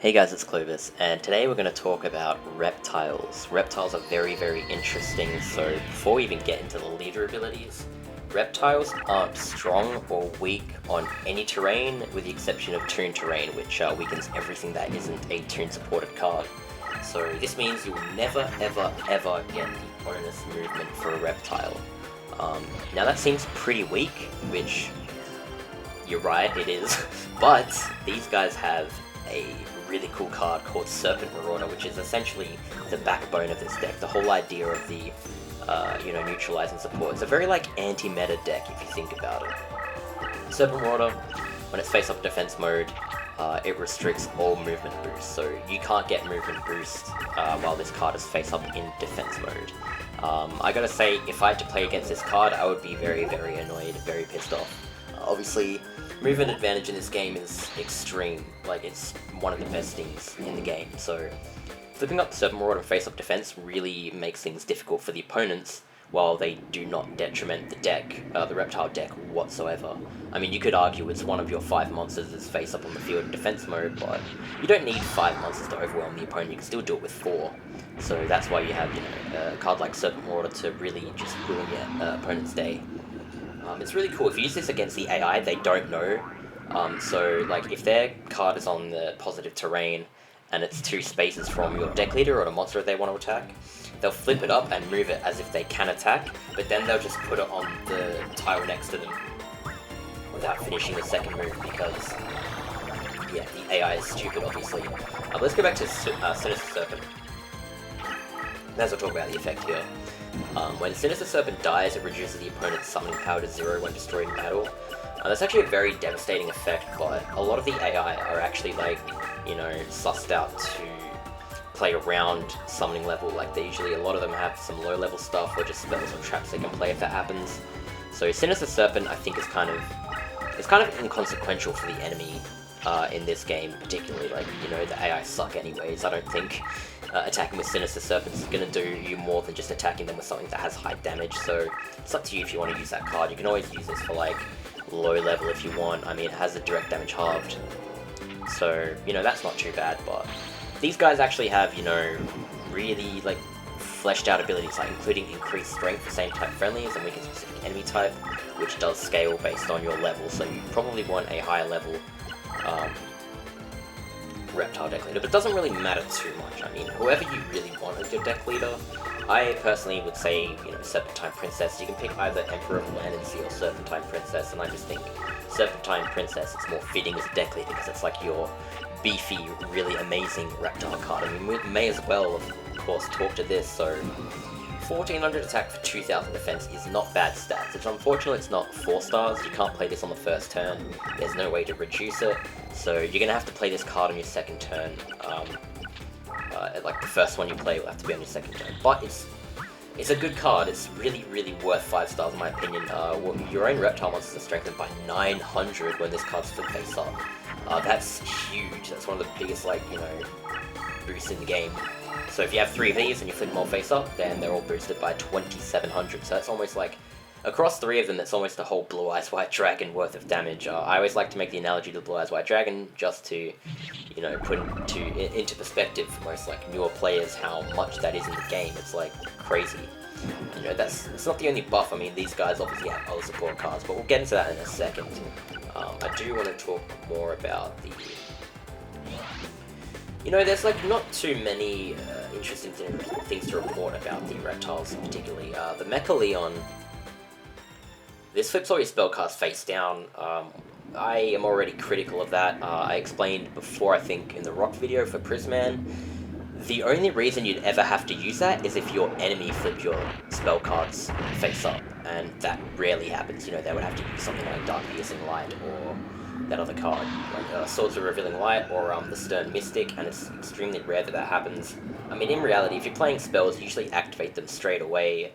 Hey guys, it's Clovis, and today we're going to talk about reptiles. Reptiles are very, very interesting, so before we even get into the leader abilities, reptiles aren't strong or weak on any terrain, with the exception of Toon terrain, which weakens everything that isn't a Toon supported card. So this means you'll never, ever, ever get the bonus movement for a reptile. Now that seems pretty weak, which, you're right, it is, but these guys have a really cool card called Serpent Marauder, which is essentially the backbone of this deck. The whole idea of the, neutralizing support. It's a very, anti-meta deck if you think about it. Serpent Marauder, when it's face-up defense mode, it restricts all movement boosts, so you can't get movement boost while this card is face-up in defense mode. I gotta say, if I had to play against this card, I would be very, very annoyed, very pissed off. Obviously, movement advantage in this game is extreme, it's one of the best things in the game, so flipping up Serpent Marauder and face-up defense really makes things difficult for the opponents, while they do not detriment the deck, the reptile deck whatsoever. I mean, you could argue it's one of your 5 monsters that's face-up on the field in defense mode, but you don't need 5 monsters to overwhelm the opponent, you can still do it with 4. So that's why you have, a card like Serpent Marauder to really just ruin your opponent's day. It's really cool. If you use this against the AI, they don't know. If their card is on the positive terrain and it's 2 spaces from your deck leader or the monster they want to attack, they'll flip it up and move it as if they can attack, but then they'll just put it on the tile next to them without finishing the second move because, yeah, the AI is stupid, obviously. Let's go back to Sinister Serpent. As I'll talk about the effect here. When Sinister Serpent dies, it reduces the opponent's summoning power to 0 when destroyed in battle. That's actually a very devastating effect, but a lot of the AI are actually, sussed out to play around summoning level. A lot of them have some low level stuff or just spells or traps they can play if that happens. So Sinister Serpent, I think, is kind of inconsequential for the enemy in this game, particularly. The AI suck anyways. I don't think attacking with Sinister Serpent is going to do you more than just attacking them with something that has high damage, so it's up to you if you want to use that card. You can always use this for, low level if you want. I mean, it has the direct damage halved, so, that's not too bad, but these guys actually have, really, fleshed out abilities, including increased strength for same type friendlies and weaken specific enemy type, which does scale based on your level, so you probably want a higher level reptile deck leader, but it doesn't really matter too much. I mean, whoever you really want as your deck leader, I personally would say, Serpentine Princess. You can pick either Emperor of Land or Serpentine Princess, and I just think Serpentine Princess is more fitting as a deck leader because it's your beefy, really amazing reptile card. I mean, we may as well, of course, talk to this. So 1400 attack for 2000 defense is not bad stats. It's unfortunate it's not 4 stars. You can't play this on the first turn. There's no way to reduce it. So you're going to have to play this card on your second turn. The first one you play will have to be on your second turn. But it's a good card. It's really, really worth 5 stars in my opinion. Your own reptile monsters are strengthened by 900 when this card's flipped face up. That's huge. That's one of the biggest, boosts in the game. So if you have 3 of these and you flip them all face up, then they're all boosted by 2700. So that's almost across 3 of them, that's almost a whole Blue Eyes White Dragon worth of damage. I always like to make the analogy to the Blue Eyes White Dragon just to, put into perspective for most newer players how much that is in the game. It's crazy. It's not the only buff. I mean, these guys obviously have other support cards, but we'll get into that in a second. I do want to talk more about the... there's not too many interesting things to report about the reptiles, particularly. The Mechaleon, this flips all your spellcast face down. I am already critical of that. I explained before, I think, in the Rock video for Prisman, the only reason you'd ever have to use that is if your enemy flipped your spell cards face up, and that rarely happens. They would have to use something like Dark Piercing Light or that other card, Swords of Revealing Light or the Stern Mystic, and it's extremely rare that happens. I mean, in reality, if you're playing spells, you usually activate them straight away.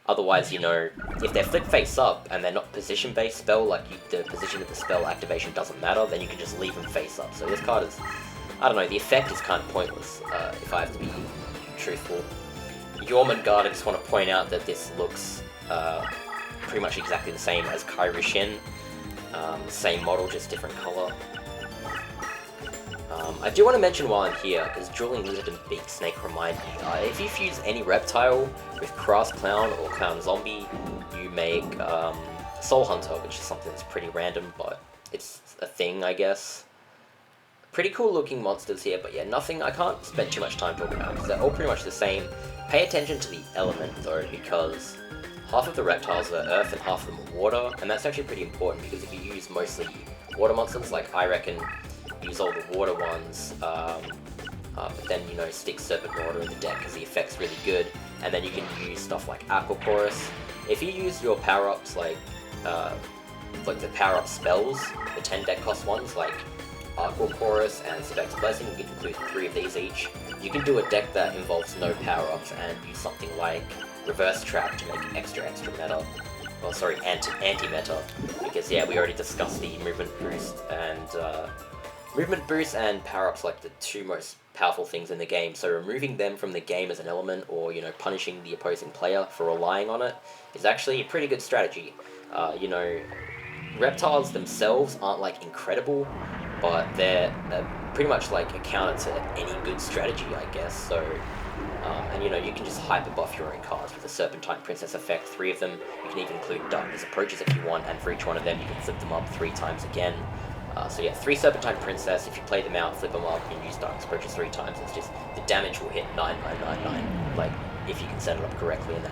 Otherwise, if they're flipped face up and they're not position-based spell, the position of the spell activation doesn't matter, then you can just leave them face up. So this card is, I don't know, the effect is kind of pointless, if I have to be truthful. Yormungarde, I just want to point out that this looks pretty much exactly the same as Kairi Shin. Same model, just different color. I do want to mention while I'm here, because Drooling Lizard and Beaked Snake remind me, if you fuse any reptile with Grass Clown or Clown Zombie, you make Soul Hunter, which is something that's pretty random, but it's a thing, I guess. Pretty cool looking monsters here, but yeah, nothing, I can't spend too much time talking about, because they're all pretty much the same. Pay attention to the element, though, because half of the reptiles are earth and half of them are water, and that's actually pretty important, because if you use mostly water monsters, like I reckon use all the water ones, but then, you know, stick Serpent Marauder in the deck because the effect's really good, and then you can use stuff like Aqua Chorus. If you use your power-ups like the power-up spells, the 10 deck cost ones, like Aqua Chorus and Sebek's Blessing, you can include 3 of these each. You can do a deck that involves no power-ups and use something like Reverse Trap to make extra meta. Well, sorry, anti-meta, because yeah, we already discussed the movement boost and power-ups like the 2 most powerful things in the game, so removing them from the game as an element, or, you know, punishing the opposing player for relying on it, is actually a pretty good strategy. You know, reptiles themselves aren't, like, incredible, but they're pretty much, like, a counter to any good strategy, I guess, so... and, you know, you can just hyper buff your own cards with the Serpentine Princess effect, 3 of them. You can even include Darkness Approaches if you want, and for each one of them you can flip them up 3 times again. So yeah, 3 Serpentine Princess, if you play them out, flip them up, and use Darkness Approaches 3 times, it's just, the damage will hit 9999, like, if you can set it up correctly, and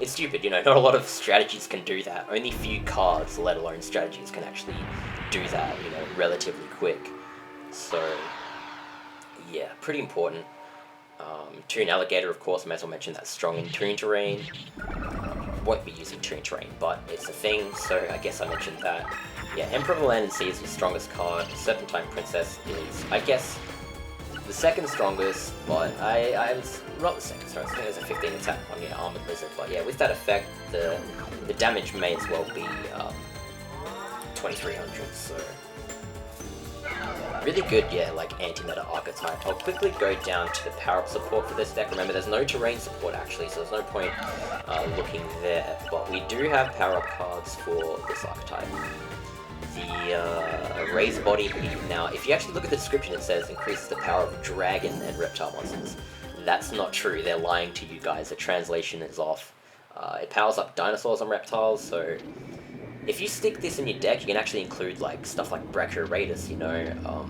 it's stupid, you know, not a lot of strategies can do that. Only few cards, let alone strategies, can actually do that, you know, relatively quick. So, yeah, pretty important. Toon Alligator, of course, I may as well mention that's strong in Toon terrain. Won't be using Toon terrain, but it's a thing, so I guess I mentioned that. Yeah, Emperor of the Land and Sea is your strongest card. Serpentine Princess is, I guess, the second strongest, but I was not the second strongest. I think there's a 15 attack on your Armored Lizard, but yeah, with that effect, the damage may as well be 2300, so... Really good, yeah, like, anti-meta archetype. I'll quickly go down to the power-up support for this deck. Remember, there's no terrain support, actually, so there's no point looking there. But we do have power-up cards for this archetype. The Raised Body Heat. Now, if you actually look at the description, it says increases the power of dragon and reptile monsters. That's not true. They're lying to you guys. The translation is off. It powers up dinosaurs and reptiles, so... If you stick this in your deck, you can actually include, like, stuff like Brachiosaurus, you know,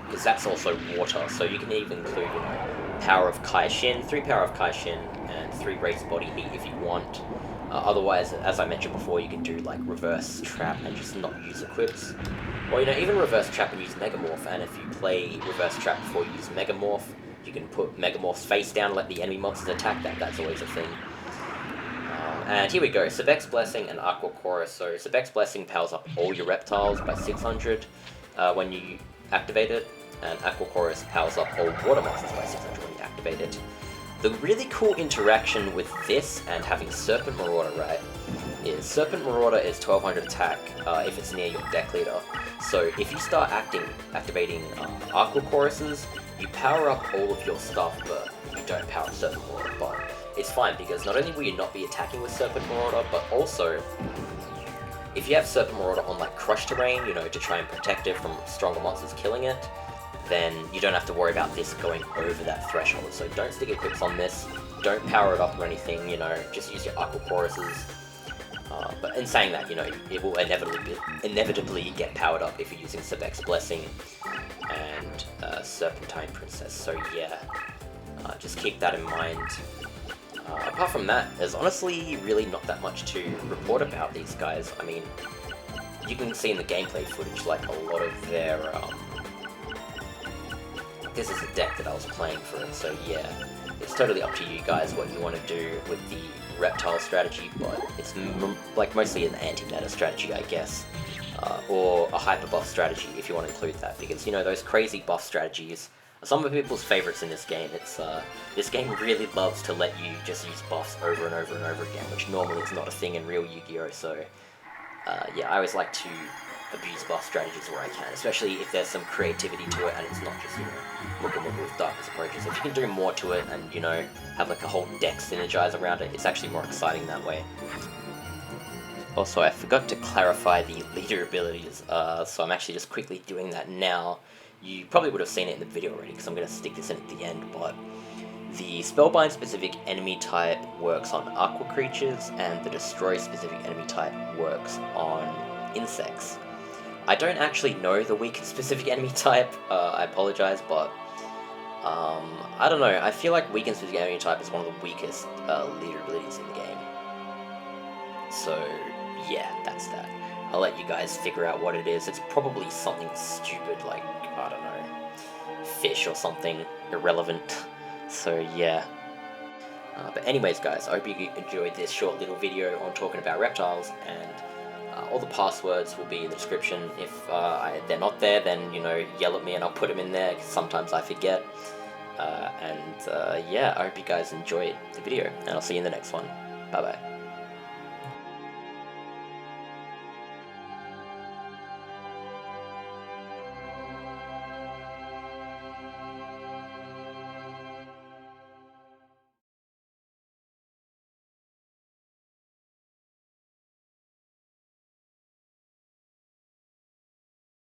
because that's also water, so you can even include, you know, Power of Kaishin, 3 Power of Kaishin, and 3 Raised Body Heat if you want. Otherwise, as I mentioned before, you can do, like, Reverse Trap and just not use equips. Or, you know, even Reverse Trap and use Megamorph, and if you play Reverse Trap before you use Megamorph, you can put Megamorph's face down and let the enemy monsters attack that. That's always a thing. And here we go, Sebek's Blessing and Aqua Chorus. So Sebek's Blessing powers up all your reptiles by 600 when you activate it, and Aqua Chorus powers up all water monsters by 600 when you activate it. The really cool interaction with this and having Serpent Marauder, right, is Serpent Marauder is 1200 attack if it's near your deck leader. So if you start activating Aqua Choruses, you power up all of your stuff, but you don't power up Serpent Marauder. But it's fine, because not only will you not be attacking with Serpent Marauder, but also, if you have Serpent Marauder on, like, Crush terrain, you know, to try and protect it from stronger monsters killing it, then you don't have to worry about this going over that threshold. So don't stick equips on this, don't power it up or anything, you know, just use your Aqua Choruses. But in saying that, you know, it will inevitably get powered up if you're using Sebek's Blessing and Serpentine Princess, so yeah, just keep that in mind. Apart from that, there's honestly really not that much to report about these guys. I mean, you can see in the gameplay footage, like, a lot of their, this is a deck that I was playing for it, so yeah, it's totally up to you guys what you want to do with the reptile strategy, but it's, like, mostly an anti-meta strategy, I guess, or a hyper buff strategy, if you want to include that, because, you know, those crazy buff strategies, some of people's favorites in this game. It's this game really loves to let you just use buffs over and over and over again, which normally is not a thing in real Yu-Gi-Oh! So yeah, I always like to abuse buff strategies where I can, especially if there's some creativity to it and it's not just, you know, look with Darkness Approaches. If you can do more to it and, you know, have like a whole deck synergize around it, it's actually more exciting that way. Also, I forgot to clarify the leader abilities, so I'm actually just quickly doing that now. you probably would have seen it in the video already, because I'm going to stick this in at the end, but the Spellbind specific enemy type works on aqua creatures, and the Destroy specific enemy type works on insects. I don't actually know the weakest specific enemy type, I apologize, but I don't know, I feel like weakened specific enemy type is one of the weakest leader abilities in the game. So yeah, that's that. I'll let you guys figure out what it is. It's probably something stupid like, I don't know, fish or something irrelevant. So yeah. But anyways guys, I hope you enjoyed this short little video on talking about reptiles, and all the passwords will be in the description. If they're not there, then, you know, yell at me and I'll put them in there, 'cause sometimes I forget. Yeah, I hope you guys enjoyed the video, and I'll see you in the next one. Bye bye.